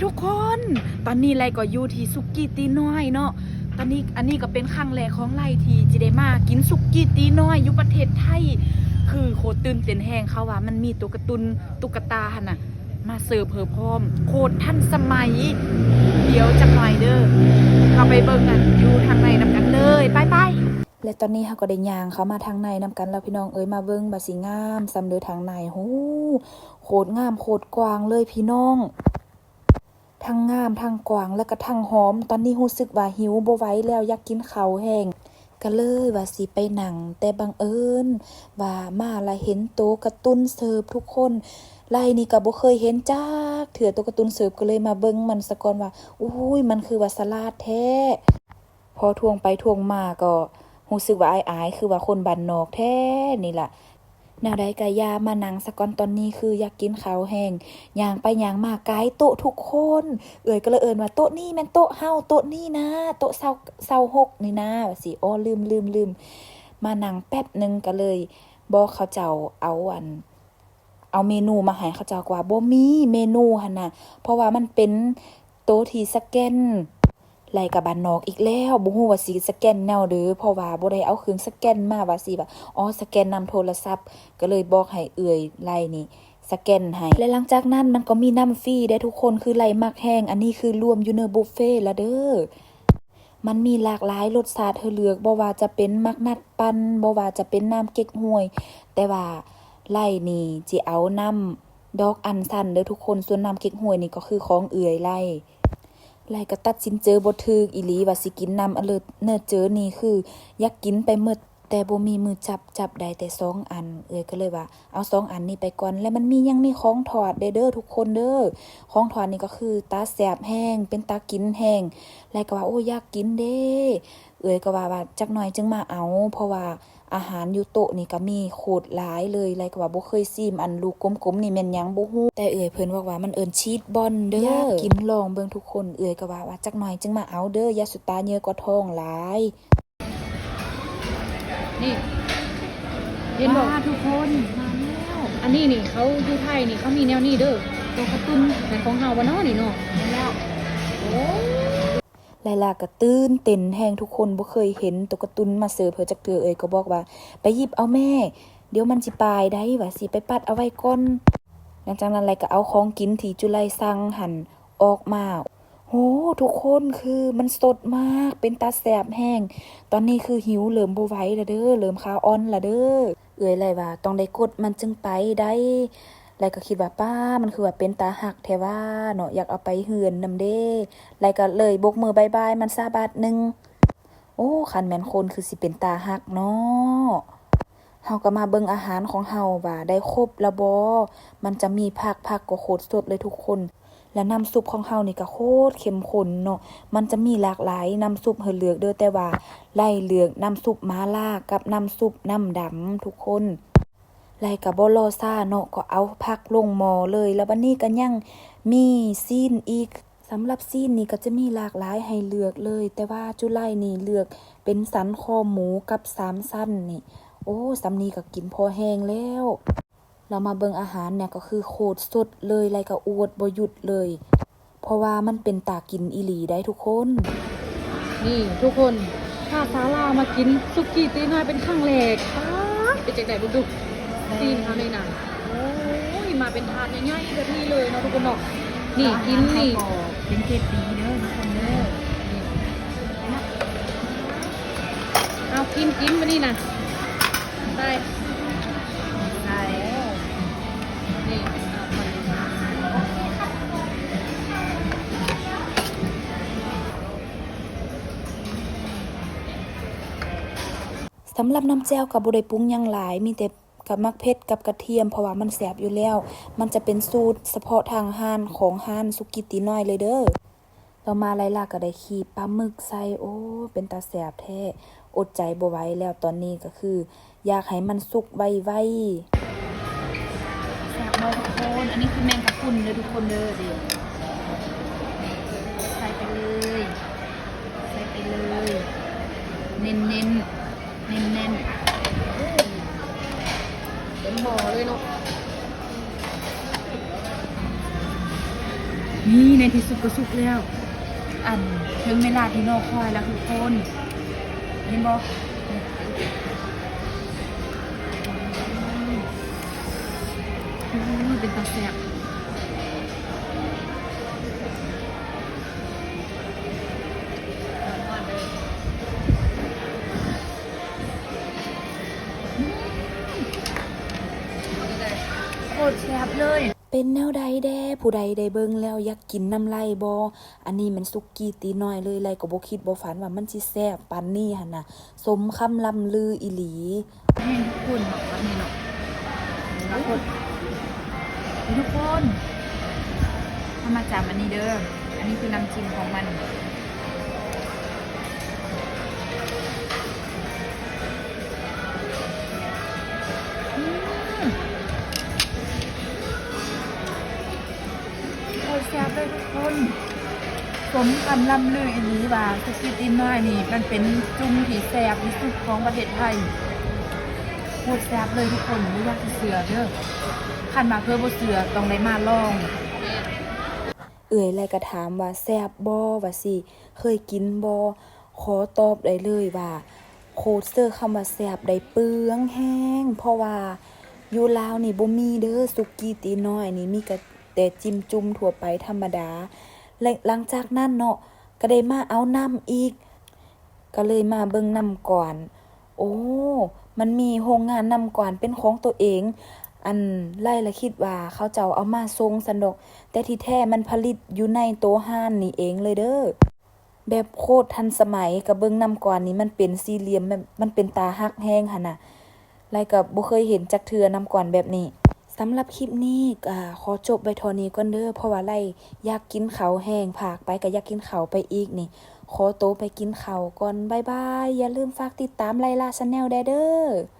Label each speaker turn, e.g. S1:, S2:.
S1: ทุกคนตอนนี้ไลก็อยู่ที่สุกี้ตีน้อยเนาะตอนนี้อันนี้ก็เป็นครั้งแรกของไลที่จะได้มากินสุกี้ตีน้อยอยู่ประเทศไทยคือโคตรตื่นเต้นแฮงเขาว่ามันมีตัวการ์ตูนตุ๊กตาหั่นน่ะมาเสิร์ฟพร้อมโคตรทันสมัยเดี๋ยวจักหน่อยเด้อเข้าไปเบิ่งกันอยู่ทางในนำกันเลยไปและตอนนี้เขาก็ได้ย่างเขามาทางในนำกันแล้วพี่น้องเอ้ยมาเบิ่งบาสิงามซำเด้อทางในโหโคตรงามโคตรกว้างเลยพี่น้องทั้งงามทั้งกว้างแล้วก็ทั้งหอมตอนนี้รู้สึกว่าหิวบ่ไหวแล้วอยากกินข้าวแห้งก็เลยว่าสิไปนั่งแต่บังเอิญว่ามาละเห็นโต๊ะการ์ตูนเสิร์ฟทุกคนไล่นี่ก็บ่เคยเห็นจักเถื่อโต๊ะการ์ตูนเสิร์ฟก็เลยมาเบิ่งมันซะก่อนว่าอุ้ยมันคือว่าสลัดแท้พอทวงไปทวงมาก็รู้สึกว่าอายๆคือว่าคนบ้านนอกแท้นี่ล่ะแนวใดก็อย่ามานั่งซะก่อนตอนนี้คืออยากกินข้าวแห้งย่างไปย่างมาไกลโต๊ะทุกคนเอ่ยก็เลยเอิ้นว่าโต๊ะนี้แม่นโต๊ะเฮาโต๊ะนี้นะโต๊ะ26นี่นะว่าสิอ้อลืมมานั่งแป๊บนึงก็เลยบอกเขาเจ้าเอาเมนูมาให้เขาเจ้าว่าบ่มีเมนูหั่นน่ะเพราะว่ามันเป็นโต๊ะที่สแกนไล่กับบ้านนอกอีกแล้วบ่ฮู้ว่าสิสแกนแนวเด้อเพราะว่าบ่ได้เอาเครื่องสแกนมาว่าสิแบบอ๋อสแกนนำโทรศัพท์ก็เลยบอกให้เอื้อยไล่นี่สแกนให้และหลังจากนั้นมันก็มีน้ำฟรีได้ทุกคนคือไล่มักแห้งอันนี้คือรวมอยู่ในบุฟเฟ่ต์ละเด้อมันมีหลากหลายรสชาติให้เลือกบ่ว่าจะเป็นมักนัดปั่นบ่ว่าจะเป็นน้ำเก๊กฮวยแต่ว่าไล่นี่สิเอาน้ำดอกอัญชันเด้อทุกคนส่วนน้ำเก๊กฮวยนี่ก็คือของเอื้อยไล่ก็ตัดสินเจอบ่ถูกอีหลีว่าสิกินน้ำอเลิศเนื้อเจอนี่คืออยากกินไปหมดแต่บ่มีมือจับได้แต่2อันก็เลยว่าเอา2อันนี้ไปก่อนแล้วมันยังมีของทอดเด้อทุกคนเด้อของทอดนี่ก็คือตาแซ่บแห้งเป็นตากินแห้งแล้วก็ว่าโอ้อยากกินเด้ก็ว่าจักหน่อยจึงมาเอาเพราะว่าอาหารอยู่โต๊ะนี่ก็มีโคตรหลายเลยแล้วก็ว่าบ่เคยซิมอันลูกกลมๆนี่แม่นหยังบ่ฮู้แต่เพิ่นบอกว่ามันเอิ้นชีสบอลเด้ออยากกินลองเบิ่งทุกคนก็ว่าจักหน่อยจึงมาเอาเด้อยาสุตาเยอะกว่าท้องหลายนี่เห็นบอกทุกคนมาแล้วอันนี้นี่เขาอยู่ไทยนี่เขามีแนวนี้เด้อตัวการ์ตูนแต่ของเฮาบ่เนาะนี่เนาะแล้วโอ้ไลลาก็ตื่นเต้นแฮงทุกคนบ่เคยเห็นตัวการ์ตูนมาเสิร์ฟเพิ่นจักเทื่อก็บอกว่าไปหยิบเอาแม่เดี๋ยวมันสิปายได้ว่าสิไปปัดเอาไว้ก่อนหลังจากนั้นไลก็เอาของกินที่จุไลสั่งหั่นออกมาโหทุกคนคือมันสดมากเป็นตาแสบแห้งตอนนี้คือหิวเริ่มบ่ไหวแล้วเด้อเริ่มขาอ่อนแล้วเด้อเลยว่าต้องได้กดมันจึงไปได้แล้วก็คิดว่าป้ามันคือว่าเป็นตาหักแท้ว่าเนาะอยากเอาไปเฮือนนำเด้แล้วก็เลยบกมือบายบายมันซะบาทนึงโอ้คันแม่นคนคือสิเป็นตาหักเนาะเฮาก็มาเบิ่งอาหารของเฮาว่าได้ครบแล้วบ่มันจะมีผักก็โคตรสดเลยทุกคนและน้ำซุปของเฮานี่ก็โคตรเข้มข้นเนาะมันจะมีหลากหลายน้ำซุปให้เลือกเด้อแต่ว่าไล่เลือกน้ำซุปมาล่ากับน้ำซุปน้ำดำทุกคนไล่ก็บ่รอซ่าเนาะก็เอาผักลงหม้อเลยแล้วบัดนี้ก็ยังมีซีนอีกสำหรับซีนนี่ก็จะมีหลากหลายให้เลือกเลยแต่ว่าจุไลนี่เลือกเป็นสันคอหมูกับ3สั้นนี่โอ้สำนี้ก็กินพอแห้งแล้วเรามาเบิ่งอาหารเนี่ยก็คือโคตรสดเลยไรก็อวดบ่หยุดเลยเพราะว่ามันเป็นตากินอีหลีได้ทุกคนนี่ทุกคนถ้าสาลามากินสุกี้ตีน้อยเป็นครั้งแรกเป็นจังได๋บ่ดูซีนเฮาในนั้นโอ้ยมาเป็นถาดใหญ่ๆแบบนี้เลยเนาะทุกคนเนาะนี่กินนี่เป็นเจ็ดปีเด้อทุกคนเด้อเอากินมานี่น่ะได้นี่สำหรับน้ำแจ่วกับบ่ได้ปรุงหยังหลายมีแต่กับมักเผ็ดกับกระเทียมเพราะว่ามันแซ่บอยู่แล้วมันจะเป็นสูตรเฉพาะทางร้านของร้านสุกี้ตีน้อยเลยเด้อต่อมาไลลาก็ได้ขีดปลาหมึกใส่โอ้เป็นตาแซ่บแท้อดใจบ่ไหวแล้วตอนนี้ก็คืออยากให้มันสุกไวๆแซ่บมากทุกคนอันนี้คือแมงกะพรุนเด้อทุกคนเด้อดิใส่ไปเลยเน้นเป็นหม้อเลยเนาะ นี่ในที่สุดก็สุกแล้ว อันถึงเวลาที่รอคอยแล้วทุกคน เห็นบ่เป็นตาแซ่บโคตรแซ่บเลย เป็นแนวใดแด้ผู้ใดได้เบิ่งแล้วอยากกินน้ำไหลบ่อันนี้มันสุกี้ตีน้อยเลยไรก็บ่คิดบ่ฝันว่ามันสิแซ่บปานนี้หั่นน่ะสมคำล่ำลืออีหลีให้ทุกคนบอกว่านี่เนาะทุกคนถ้ามาจับอันนี้เด้ออันนี้คือน้ำจิ้มของมันโคตรแซ่บเลยทุกคนสมคำล่ำลืออีหลีว่าสุกี้ตีน้อยนี่มันเป็นจุ่มที่แซ่บที่สุดของประเทศไทยโคตรแซ่บเลยทุกคนไม่อยากจะเสือเด้อขันมาเพื่อบ่เสือต้องได้มาลองไรก็ถามว่าแซ่บบ่ว่าสิเคยกินบ่ขอตอบได้เลยว่าโคตรเซอร์คำว่าแซ่บได้เปลืองแห้งเพราะว่าอยู่ลาวนี่บ่มีเด้อสุกี้ตีน้อยนี่มีแต่จิ้มจุ่มทั่วไปธรรมดาและหลังจากนั้นเนาะก็ได้มาเอาน้ำอีกก็เลยมาเบิ่งน้ำก่อนโอ้มันมีโรงงานน้ำก่อนเป็นของตัวเองอันไล่ละคิดว่าเขาเจ้าเอามาส่งสันดอกแต่ที่แท้มันผลิตอยู่ในโต๊ะห้านนี่เองเลยเด้อแบบโคตรทันสมัยกับเบิ่งน้ำก่อนนี่มันเป็นสี่เหลี่ยมมันเป็นตาฮักแห้งหั่นน่ะไล่ก็บ่เคยเห็นจักเทื่อน้ำก่อนแบบนี้สำหรับคลิปนี้ขอจบไว้เท่านี้ก่อนเด้อเพราะว่าไล่อยากกินข้าวแห้งผากไปก็อยากกินข้าวไปอีกนี่ขอโตวไปกินข้าวก่อนบ๊ายบายอย่าลืมฝากติดตามไล่ล่า Channel เด้อ